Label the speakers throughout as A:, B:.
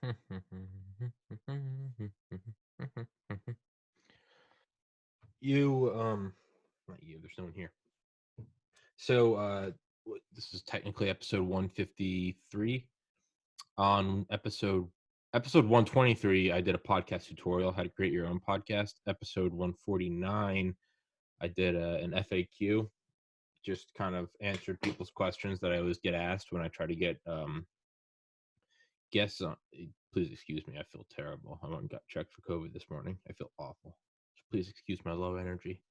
A: Not you, there's no one here. So, this is technically episode 153. On episode 123, I did a podcast tutorial, how to create your own podcast. Episode 149, I did an FAQ, just kind of answered people's questions that I always get asked when I try to get guests on. Please excuse me, I feel terrible. I went and got checked for COVID this morning. I feel awful. So please excuse my low energy.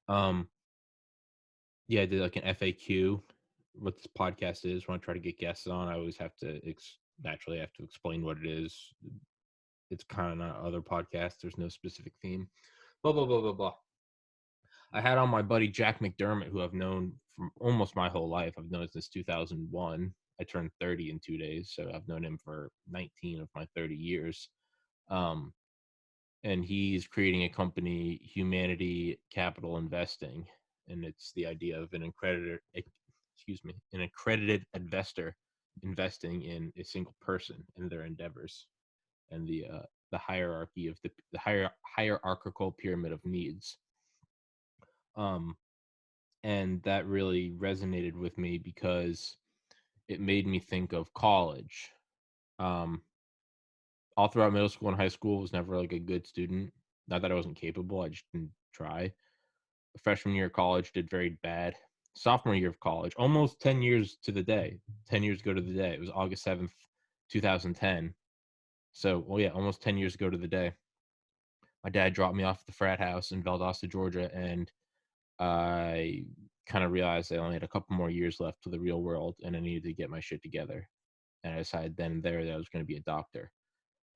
A: Yeah, I did like an FAQ, what this podcast is. When I try to get guests on, I always have to naturally have to explain what it is. It's kind of not other podcasts. There's no specific theme. Blah blah blah blah blah. I had on my buddy Jack McDermott, who I've known from almost my whole life. I've known since 2001. I turned 30 in 2 days, so I've known him for 19 of my 30 years. And he's creating a company, Humanity Capital Investing, and it's the idea of an accredited investor investing in a single person and their endeavors, and the hierarchy of the hierarchical pyramid of needs. And that really resonated with me because it made me think of college. All throughout middle school and high school, was never like a good student. Not that I wasn't capable, I just didn't try. Freshman year of college, did very bad. Sophomore year of college, almost 10 years to the day. 10 years ago to the day. It was August 7th, 2010. So, well, yeah, almost 10 years ago to the day. My dad dropped me off at the frat house in Valdosta, Georgia, and I kind of realized I only had a couple more years left to the real world, and I needed to get my shit together. And I decided then and there that I was going to be a doctor.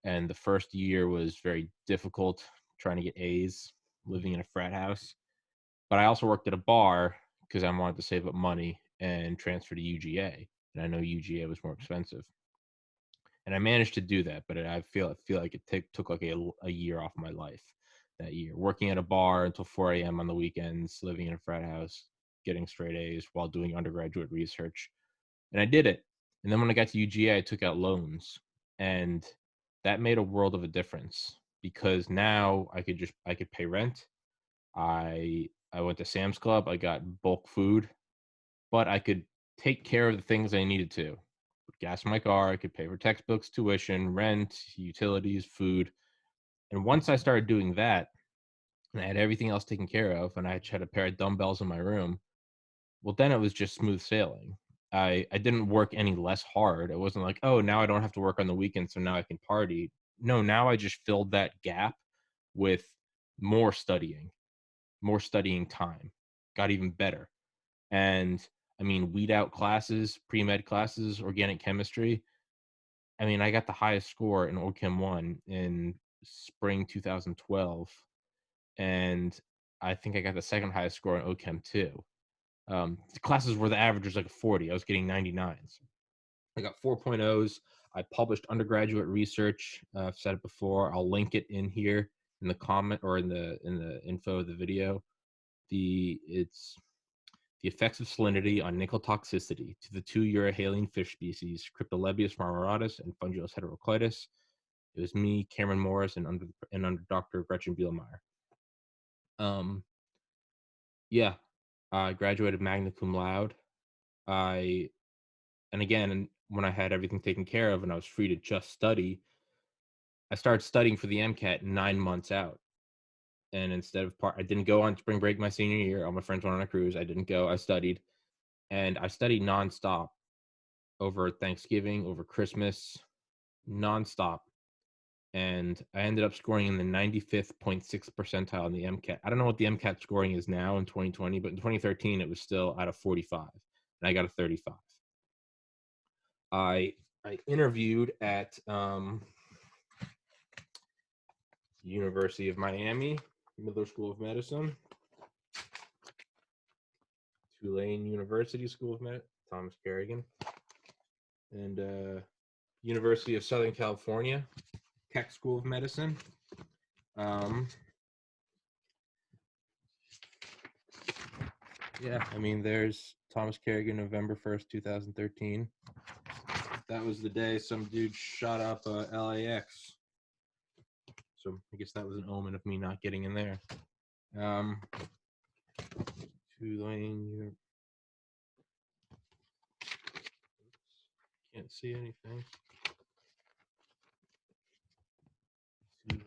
A: And the first year was very difficult, trying to get A's, living in a frat house. But I also worked at a bar because I wanted to save up money and transfer to UGA. And I know UGA was more expensive. And I managed to do that, but I feel like it took like a year off my life that year, working at a bar until 4 a.m. on the weekends, living in a frat house, getting straight A's while doing undergraduate research. And I did it. And then when I got to UGA, I took out loans, and that made a world of a difference because now I could pay rent. I went to Sam's Club. I got bulk food, but I could take care of the things I needed to. Gas in my car. I could pay for textbooks, tuition, rent, utilities, food. And once I started doing that, and I had everything else taken care of, and I had a pair of dumbbells in my room, well, then it was just smooth sailing. I didn't work any less hard. It wasn't like, oh, now I don't have to work on the weekend, so now I can party. No, now I just filled that gap with more studying, time. Got even better. And I mean, weed out classes, pre-med classes, organic chemistry. I mean, I got the highest score in OChem 1 in spring 2012. And I think I got the second highest score in OChem 2. The classes where the average was like a 40. I was getting 99s. I got 4.0s. I published undergraduate research. I've said it before. I'll link it in here in the comment or in the info of the video. It's the effects of salinity on nickel toxicity to the two Eurohalline fish species, Cryptolebius marmoratus and Fungulus heteroclitus. It was me, Cameron Morris, and under Dr. Gretchen Bielmeyer. Yeah, I graduated magna cum laude. And again, when I had everything taken care of and I was free to just study, I started studying for the MCAT 9 months out. And instead of I didn't go on spring break my senior year. All my friends went on a cruise. I didn't go. I studied, and I studied nonstop over Thanksgiving, over Christmas, nonstop. And I ended up scoring in the 95.6th percentile in the MCAT. I don't know what the MCAT scoring is now in 2020, but in 2013 it was still out of 45, and I got a 35. I interviewed at University of Miami, Miller School of Medicine, Tulane University School of Medicine, Thomas Kerrigan, and University of Southern California, Keck School of Medicine. Yeah, I mean, there's Thomas Kerrigan, November 1st, 2013. that was the day some dude shot up LAX. So I guess that was an omen of me not getting in there. Tulane. Can't see anything. Tulane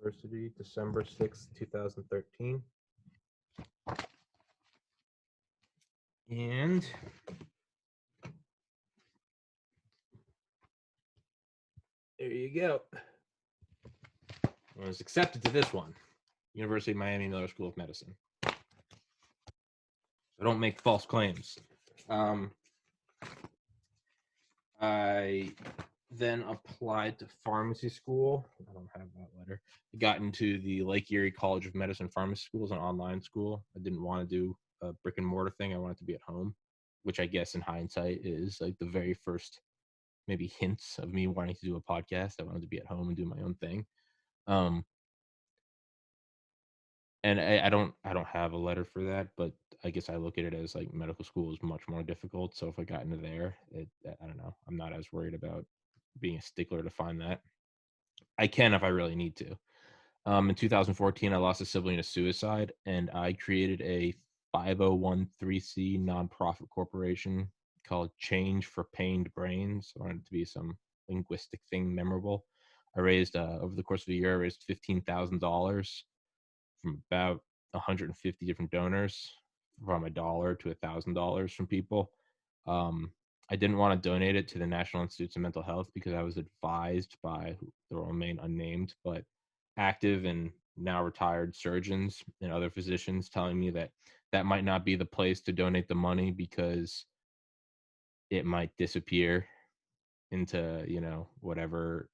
A: University, December 6th, 2013. And there you go. I was accepted to this one, University of Miami Miller School of Medicine. I don't make false claims. I then applied to pharmacy school. I don't have that letter. I got into the Lake Erie College of Medicine Pharmacy School as an online school. I didn't want to do a brick and mortar thing. I wanted to be at home, which I guess in hindsight is like the very first maybe hints of me wanting to do a podcast. I wanted to be at home and do my own thing. And I don't have a letter for that, but I guess I look at it as like medical school is much more difficult. So if I got into there, I don't know. I'm not as worried about being a stickler to find that. I can if I really need to. In 2014, I lost a sibling to suicide, and I created a 501(c) nonprofit corporation called Change for Pained Brains. I wanted it to be some linguistic thing memorable. I raised over the course of a year, I raised $15,000 from about 150 different donors, from $1 to $1,000 from people. I didn't want to donate it to the National Institutes of Mental Health because I was advised by, they will remain unnamed, but active and now retired surgeons and other physicians telling me that that might not be the place to donate the money because it might disappear into, whatever.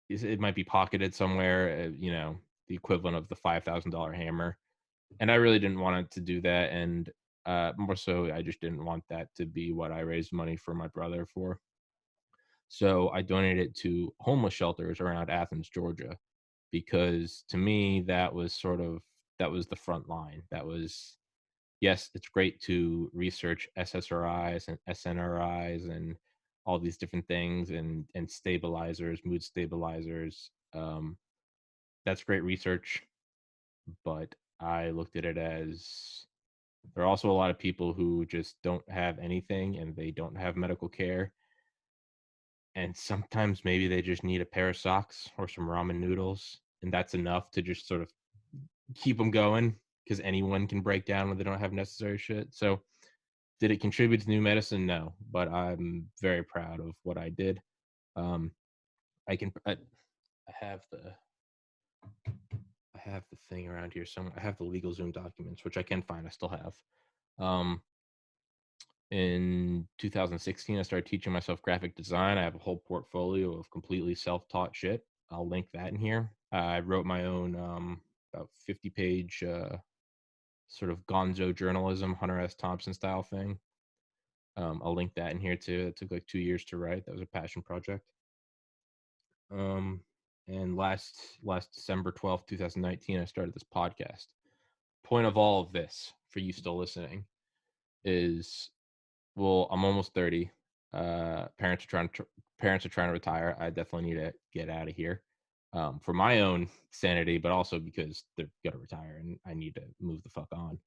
A: It might be pocketed somewhere, the equivalent of the $5,000 hammer. And I really didn't want it to do that. And more so, I just didn't want that to be what I raised money for my brother for. So I donated it to homeless shelters around Athens, Georgia, because to me, that was the front line. That was, yes, it's great to research SSRIs and SNRIs and all these different things and stabilizers, mood stabilizers. That's great research, but I looked at it as there are also a lot of people who just don't have anything and they don't have medical care. And sometimes maybe they just need a pair of socks or some ramen noodles. And that's enough to just sort of keep them going because anyone can break down when they don't have necessary shit. So did it contribute to new medicine? No, but I'm very proud of what I did. I have the thing around here somewhere. I have the LegalZoom documents, which I can find. I still have. In 2016, I started teaching myself graphic design. I have a whole portfolio of completely self-taught shit. I'll link that in here. I wrote my own about 50-page sort of gonzo journalism, Hunter S. Thompson style thing. I'll link that in here too. It took like 2 years to write. That was a passion project. And last December 12th, 2019, I started this podcast. Point of all of this, for you still listening, is, well, I'm almost 30. Parents are trying to retire. I definitely need to get out of here for my own sanity, but also because they're gonna retire and I need to move the fuck on.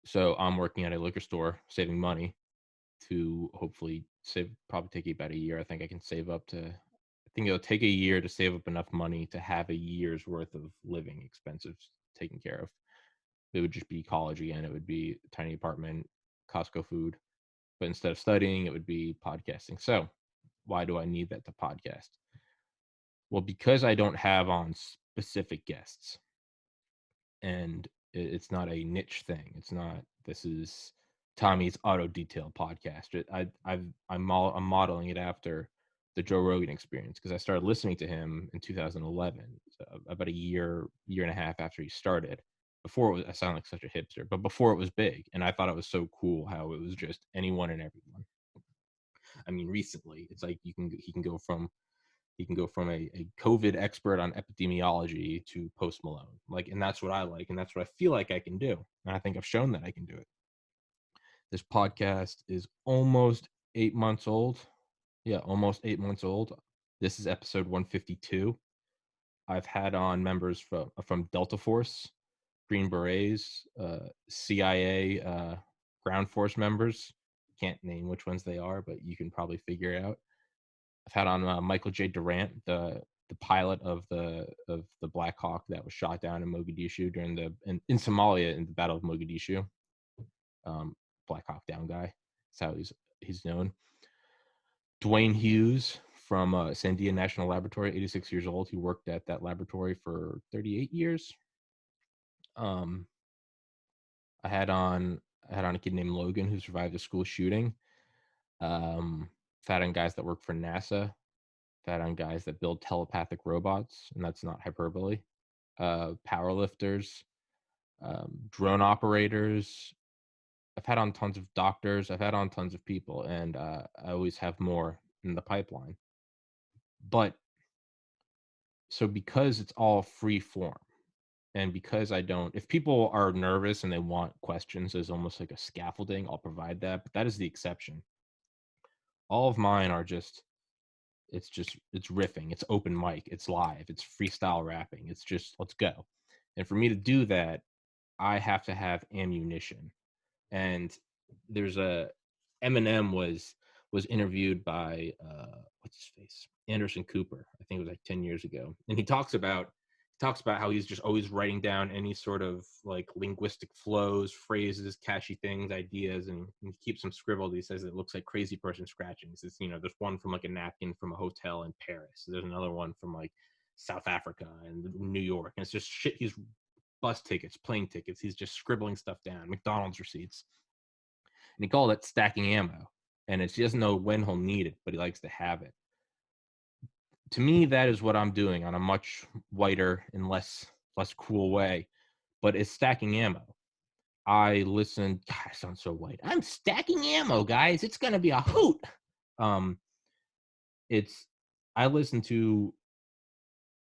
A: So I'm working at a liquor store, saving money to hopefully save. Probably take about a year. I think I can save up to. I think it'll take a year to save up enough money to have a year's worth of living expenses taken care of. It would just be college again. It would be a tiny apartment, Costco food. But instead of studying, it would be podcasting. So why do I need that to podcast? Well, because I don't have on specific guests. And it's not a niche thing. It's not, this is Tommy's auto detail podcast. I'm modeling it after the Joe Rogan Experience because I started listening to him in 2011, so about a year and a half after he started. Before it was, I sound like such a hipster, but before it was big, and I thought it was so cool how it was just anyone and everyone. I mean, recently it's like he can go from a COVID expert on epidemiology to Post Malone, like, and that's what I like, and that's what I feel like I can do, and I think I've shown that I can do it. This podcast is almost 8 months old. Yeah, almost 8 months old. This is episode 152. I've had on members from Delta Force, Green Berets, CIA, ground force members. Can't name which ones they are, but you can probably figure it out. I've had on Michael J. Durant, the pilot of the Black Hawk that was shot down in Mogadishu in Somalia in the Battle of Mogadishu. Black Hawk Down guy. That's how he's known. Dwayne Hughes from Sandia National Laboratory, 86 years old. He worked at that laboratory for 38 years. I had on a kid named Logan who survived a school shooting. Had on guys that work for NASA. Had on guys that build telepathic robots, and that's not hyperbole. Powerlifters, drone operators. I've had on tons of doctors. I've had on tons of people, and I always have more in the pipeline. But so because it's all free form, and because if people are nervous and they want questions as almost like a scaffolding, I'll provide that. But that is the exception. All of mine are it's riffing, it's open mic, it's live, it's freestyle rapping. It's just, let's go. And for me to do that, I have to have ammunition. And there's Eminem was interviewed by what's his face, Anderson Cooper. I think it was like 10 years ago, and he talks about how he's just always writing down any sort of like linguistic flows, phrases, catchy things, ideas, and he keeps them scribbled. He says it looks like crazy person scratching. It's, there's one from like a napkin from a hotel in Paris. There's another one from like South Africa and New York, and it's just shit. He's bus tickets, plane tickets. He's just scribbling stuff down, McDonald's receipts. And he called it stacking ammo. And he doesn't know when he'll need it, but he likes to have it. To me, that is what I'm doing on a much whiter and less cool way. But it's stacking ammo. I listen. God, I sound so white. I'm stacking ammo, guys. It's gonna be a hoot. I listen to,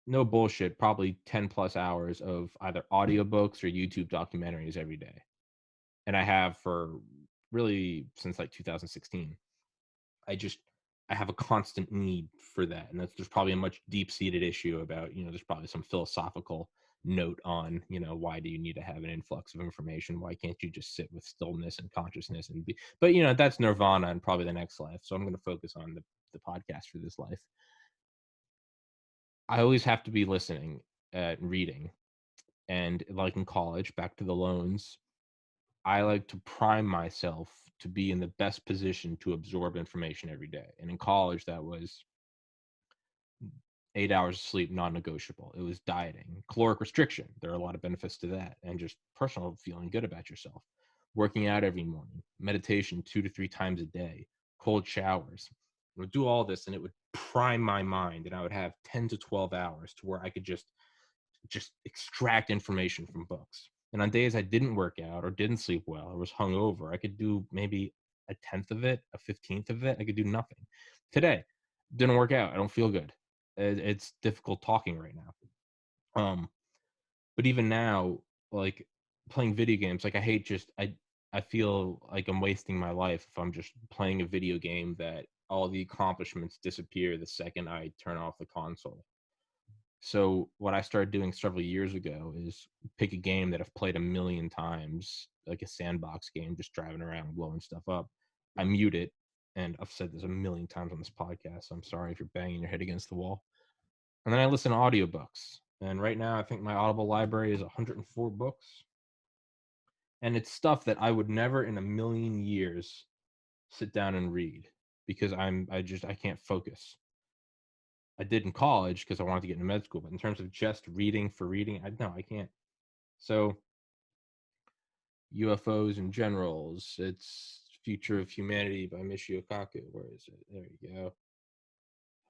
A: no bullshit, probably 10 plus hours of either audiobooks or YouTube documentaries every day. And I have for really since like 2016. I have a constant need for that. And there's probably a much deep-seated issue about, there's probably some philosophical note on, why do you need to have an influx of information? Why can't you just sit with stillness and consciousness and be, but that's nirvana and probably the next life. So I'm going to focus on the podcast for this life. I always have to be listening and reading. And like in college, back to the loans, I like to prime myself to be in the best position to absorb information every day. And in college, that was 8 hours of sleep, non-negotiable. It was dieting, caloric restriction. There are a lot of benefits to that, and just personal feeling good about yourself. Working out every morning, meditation 2 to 3 times a day, cold showers. I would do all this, and it would prime my mind, and I would have 10 to 12 hours to where I could just extract information from books. And on days I didn't work out or didn't sleep well or was hungover, I could do maybe a 10th of it, a 15th of it. I could do nothing. Today, didn't work out. I don't feel good. It's difficult talking right now. But even now, like playing video games, like I feel like I'm wasting my life if I'm just playing a video game that all the accomplishments disappear the second I turn off the console. So what I started doing several years ago is pick a game that I've played a million times, like a sandbox game, just driving around blowing stuff up. I mute it, and I've said this a million times on this podcast, so I'm sorry if you're banging your head against the wall. And then I listen to audiobooks. And right now I think my Audible library is 104 books. And it's stuff that I would never in a million years sit down and read because I can't focus. I did in college because I wanted to get into med school, but in terms of just reading for reading, I can't. So UFOs and Generals, it's Future of Humanity by Michio Kaku. Where is it? There you go.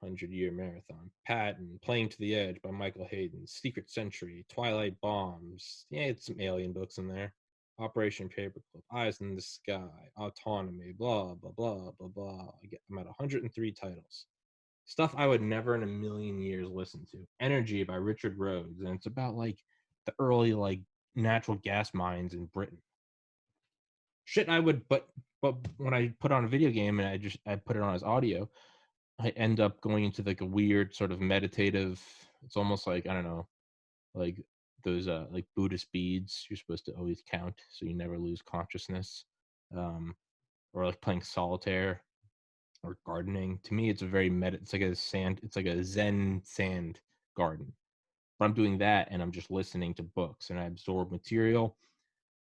A: 100-Year Marathon. Patton, Playing to the Edge by Michael Hayden. Secret Century, Twilight Bombs. Yeah, it's some alien books in there. Operation Paperclip, Eyes in the Sky, Autonomy, blah, blah, blah, blah, blah. I'm at 103 titles. Stuff I would never in a million years listen to. Energy by Richard Rhodes, and it's about like the early like natural gas mines in Britain. shit I would, but when I put on a video game and I put it on as audio, I end up going into like a weird sort of meditative. It's almost like, I don't know, like those like Buddhist beads you're supposed to always count so you never lose consciousness. Um, or like playing solitaire or gardening. To me, it's a very it's like a sand, it's like a Zen sand garden. But I'm doing that and I'm just listening to books and I absorb material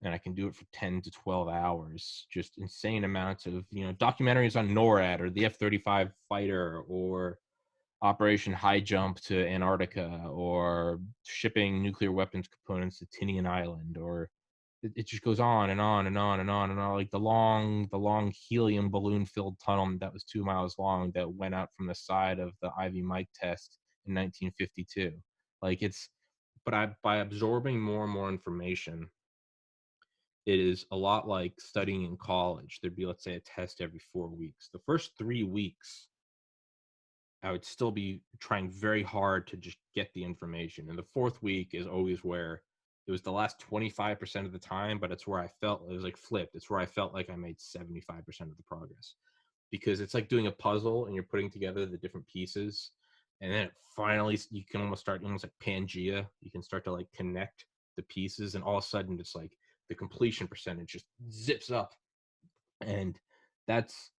A: and I can do it for 10 to 12 hours. Just insane amounts of, documentaries on NORAD or the F-35 fighter or Operation High Jump to Antarctica or shipping nuclear weapons components to Tinian Island, or it just goes on and on and on and on and on. Like the long helium balloon filled tunnel that was 2 miles long that went out from the side of the Ivy Mike test in 1952. Like but by absorbing more and more information, it is a lot like studying in college. There'd be, let's say, a test every 4 weeks. The first 3 weeks, I would still be trying very hard to just get the information. And the fourth week is always where it was the last 25% of the time, but it's where I felt it was like flipped. It's where I felt like I made 75% of the progress, because it's like doing a puzzle and you're putting together the different pieces. And then finally, you can almost start almost like Pangea. You can start to like connect the pieces, and all of a sudden, it's like the completion percentage just zips up. And that's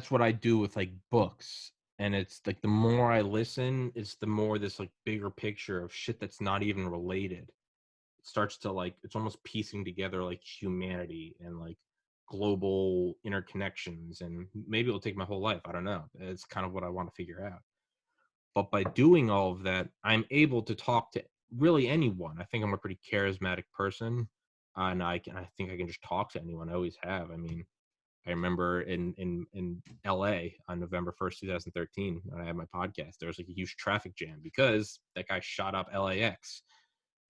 A: what I do with like books. And it's like the more I listen, it's the more this like bigger picture of shit that's not even related. It starts to like, it's almost piecing together like humanity and like global interconnections. And maybe it'll take my whole life. I don't know. It's kind of what I want to figure out. But by doing all of that, I'm able to talk to really anyone. I think I'm a pretty charismatic person. And I think I can just talk to anyone. I always have. I mean, I remember in LA on November 1st, 2013, when I had my podcast, there was like a huge traffic jam because that guy shot up LAX,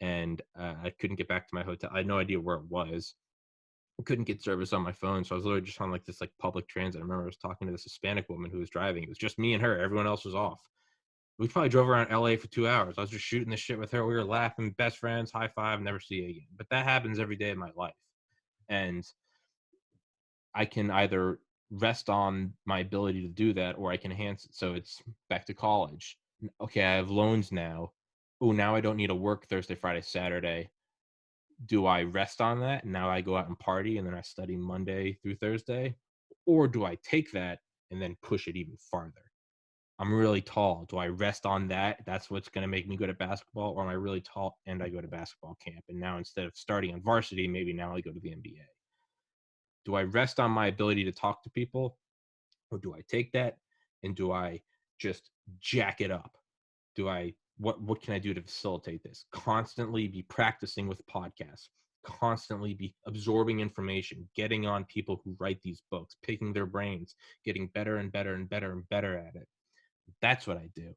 A: and I couldn't get back to my hotel. I had no idea where it was. I couldn't get service on my phone, so I was literally just on like this like public transit. I remember I was talking to this Hispanic woman who was driving. It was just me and her. Everyone else was off. We probably drove around LA for 2 hours. I was just shooting this shit with her. We were laughing, best friends, high five, never see you again. But that happens every day of my life. And I can either rest on my ability to do that or I can enhance it. So it's back to college. Okay, I have loans now. Oh, now I don't need to work Thursday, Friday, Saturday. Do I rest on that? And now I go out and party and then I study Monday through Thursday? Or do I take that and then push it even farther? I'm really tall. Do I rest on that? That's what's going to make me good at basketball? Or am I really tall and I go to basketball camp? And now instead of starting on varsity, maybe now I go to the NBA. Do I rest on my ability to talk to people, or do I take that and do I just jack it up? Do I what can I do to facilitate this? Constantly be practicing with podcasts, constantly be absorbing information, getting on people who write these books, picking their brains, getting better and better and better and better at it. That's what I do.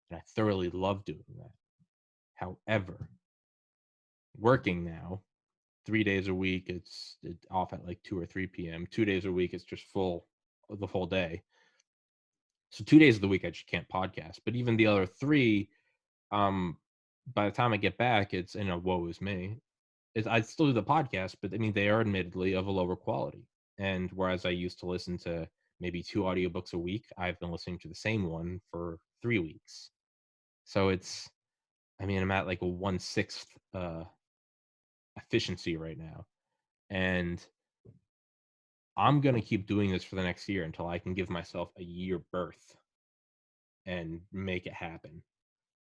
A: And I thoroughly love doing that. However, working now 3 days a week, it's off at like 2 or 3 p.m. 2 days a week, it's just full the whole day. So 2 days of the week, I just can't podcast. But even the other three, by the time I get back, it's, woe is me. I still do the podcast, but I mean, they are admittedly of a lower quality. And whereas I used to listen to maybe 2 audiobooks a week, I've been listening to the same one for 3 weeks. So I'm at like a 1/6 efficiency right now. And I'm going to keep doing this for the next year until I can give myself a year birth and make it happen,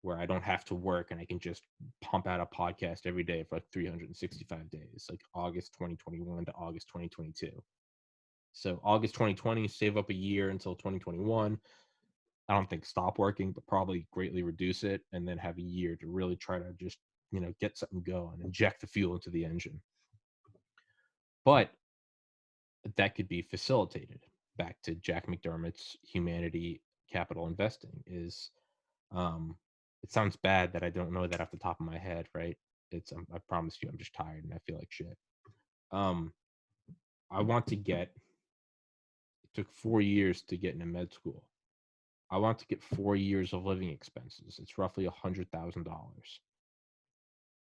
A: where I don't have to work and I can just pump out a podcast every day for like 365 days, like August 2021 to August 2022. So August 2020, save up a year until 2021. I don't think stop working, but probably greatly reduce it, and then have a year to really try to just, get something going, inject the fuel into the engine. But that could be facilitated. Back to Jack McDermott's humanity capital investing is, it sounds bad that I don't know that off the top of my head, right? I promise you, I'm just tired and I feel like shit. I want to it took 4 years to get into med school. I want to get 4 years of living expenses. It's roughly $100,000,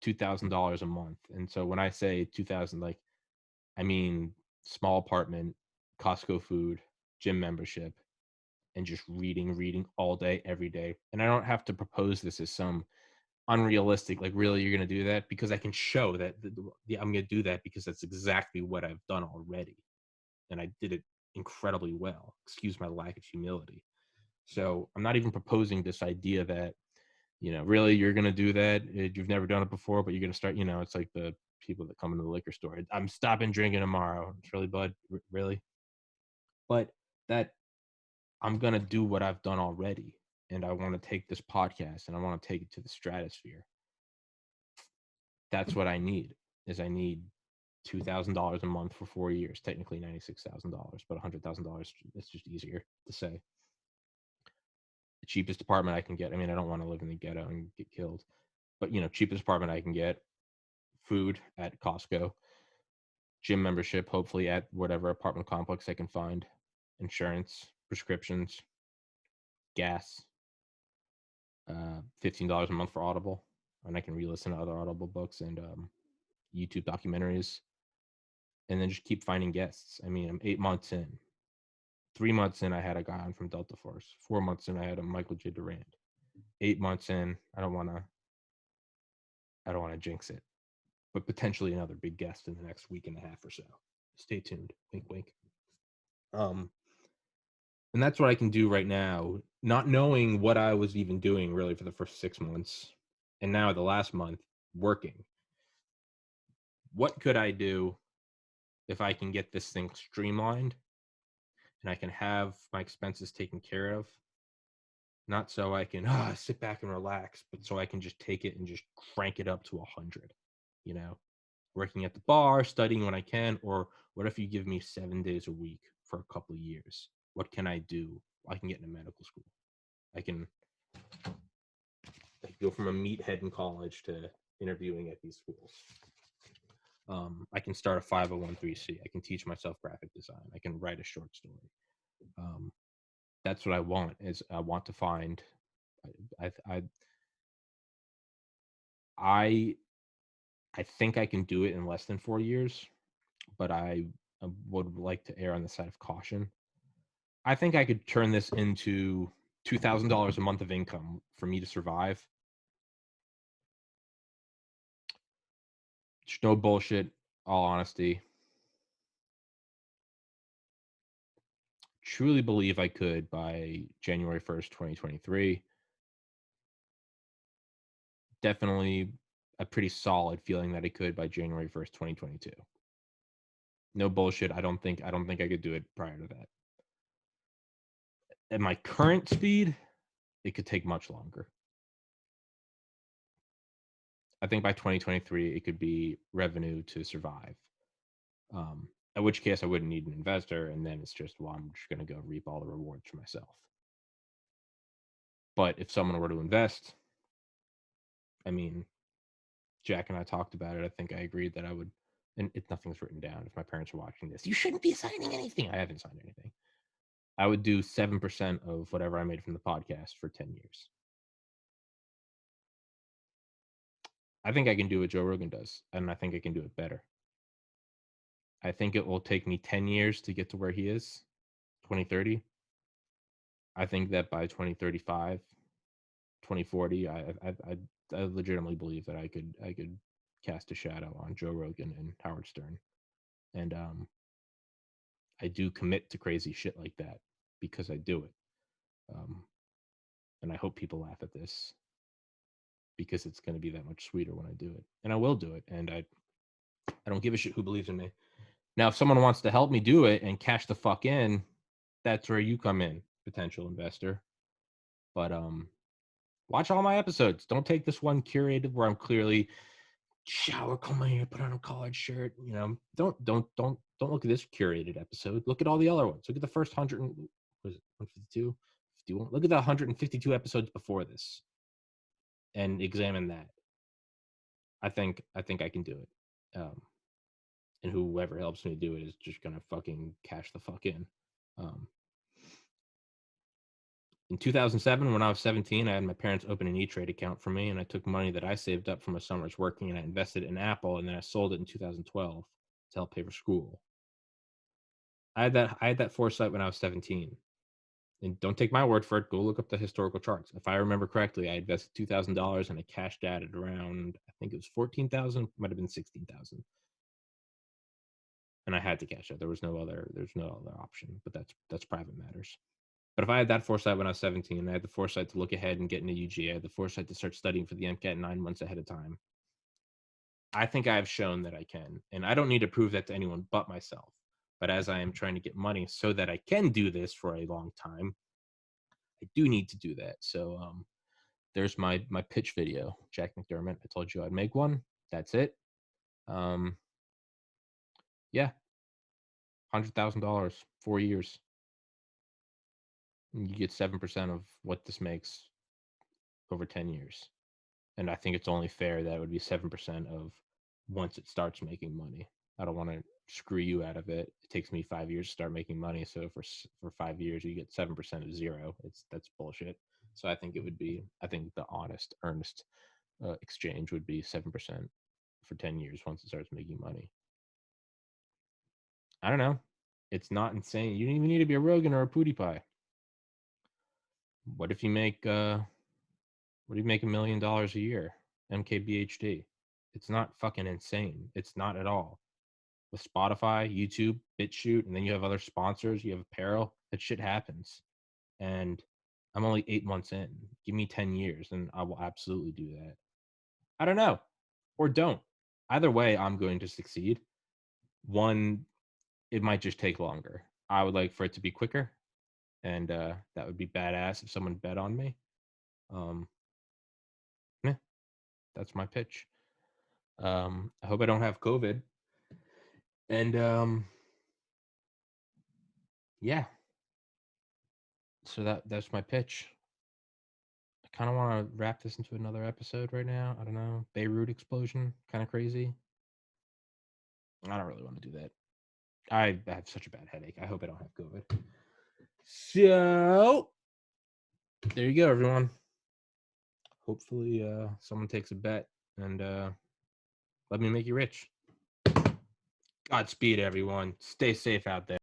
A: $2,000 a month. And so when I say 2,000, like, I mean small apartment, Costco food, gym membership, and just reading all day, every day. And I don't have to propose this as some unrealistic, like, really, you're going to do that? Because I can show that yeah, I'm going to do that because that's exactly what I've done already. And I did it incredibly well. Excuse my lack of humility. So I'm not even proposing this idea that, really you're going to do that. You've never done it before, but you're going to start, it's like the people that come into the liquor store. I'm stopping drinking tomorrow. It's really, bud, really? But that I'm going to do what I've done already. And I want to take this podcast and I want to take it to the stratosphere. That's what I need. I need $2,000 a month for 4 years, technically $96,000, but $100,000, it's just easier to say. The cheapest apartment I can get. I mean, I don't want to live in the ghetto and get killed, but cheapest apartment I can get, food at Costco, gym membership, hopefully at whatever apartment complex I can find, insurance, prescriptions, gas, $15 a month for Audible, and I can re-listen to other Audible books and YouTube documentaries, and then just keep finding guests. I mean, I'm 8 months in. 3 months in, I had a guy on from Delta Force. 4 months in, I had a Michael J. Durant. 8 months in, I don't want to jinx it, but potentially another big guest in the next week and a half or so. Stay tuned. Wink, wink. And that's what I can do right now, not knowing what I was even doing really for the first 6 months, and now the last month working. What could I do if I can get this thing streamlined and I can have my expenses taken care of? Not so I can sit back and relax, but so I can just take it and just crank it up to 100, working at the bar, studying when I can. Or what if you give me 7 days a week for a couple of years? What can I do? I can get into medical school. I can go from a meathead in college to interviewing at these schools. I can start a 501(c)(3). I can teach myself graphic design. I can write a short story. That's what I want. Is I want to find. I think I can do it in less than 4 years, but I would like to err on the side of caution. I think I could turn this into $2,000 a month of income for me to survive. Just no bullshit, all honesty. Truly believe I could by January 1st, 2023. Definitely a pretty solid feeling that I could by January 1st, 2022. No bullshit. I don't think I could do it prior to that. At my current speed, it could take much longer. I think by 2023, it could be revenue to survive. At which case I wouldn't need an investor, and then it's just, well, I'm just going to go reap all the rewards for myself. But if someone were to invest, I mean, Jack and I talked about it. I think I agreed that I would, and if nothing's written down, if my parents are watching this, you shouldn't be signing anything. I haven't signed anything. I would do 7% of whatever I made from the podcast for 10 years. I think I can do what Joe Rogan does, and I think I can do it better. I think it will take me 10 years to get to where he is, 2030. I think that by 2035, 2040, I legitimately believe that I could cast a shadow on Joe Rogan and Howard Stern. And I do commit to crazy shit like that because I do it. And I hope people laugh at this because it's going to be that much sweeter when I do it. And I will do it. And I don't give a shit who believes in me. Now, if someone wants to help me do it and cash the fuck in, that's where you come in, potential investor. But watch all my episodes. Don't take this one curated where I'm clearly shower, comb my hair, put on a collared shirt. Don't look at this curated episode. Look at all the other ones. Look at the first 100. Was it 152? 51? Look at the 152 episodes before this, and examine that. I think I can do it. And whoever helps me do it is just gonna fucking cash the fuck in. In 2007, when I was 17, I had my parents open an E-Trade account for me, and I took money that I saved up from a summer's working, and I invested it in Apple, and then I sold it in 2012 to help pay for school. I had that foresight when I was 17. And don't take my word for it. Go look up the historical charts. If I remember correctly, I invested $2,000 and I cashed out at around, I think it was 14,000, might have been 16,000. And I had to cash out. There's no other option. But that's private matters. But if I had that foresight when I was 17, I had the foresight to look ahead and get into UG, I had the foresight to start studying for the MCAT 9 months ahead of time. I think I have shown that I can, and I don't need to prove that to anyone but myself. But as I am trying to get money so that I can do this for a long time, I do need to do that. So there's my pitch video, Jack McDermott. I told you I'd make one. That's it. Yeah, $100,000, 4 years. And you get 7% of what this makes over 10 years. And I think it's only fair that it would be 7% of once it starts making money. I don't want to screw you out of it. It takes me 5 years to start making money. So for 5 years, you get 7% of zero. That's bullshit. So I think the honest, earnest exchange would be 7% for 10 years once it starts making money. I don't know. It's not insane. You don't even need to be a Rogan or a PewDiePie. What if you make $1 million a year? MKBHD. It's not fucking insane. It's not at all. With Spotify, YouTube, BitChute, and then you have other sponsors, you have apparel, that shit happens. And I'm only 8 months in. Give me 10 years and I will absolutely do that. I don't know. Or don't. Either way, I'm going to succeed. One, it might just take longer. I would like for it to be quicker. And that would be badass if someone bet on me. Yeah, that's my pitch. I hope I don't have COVID. And yeah. So that's my pitch. I kind of want to wrap this into another episode right now. I don't know. Beirut explosion, kind of crazy. I don't really want to do that. I have such a bad headache. I hope I don't have COVID. So there you go, everyone. Hopefully someone takes a bet and let me make you rich. Godspeed, everyone. Stay safe out there.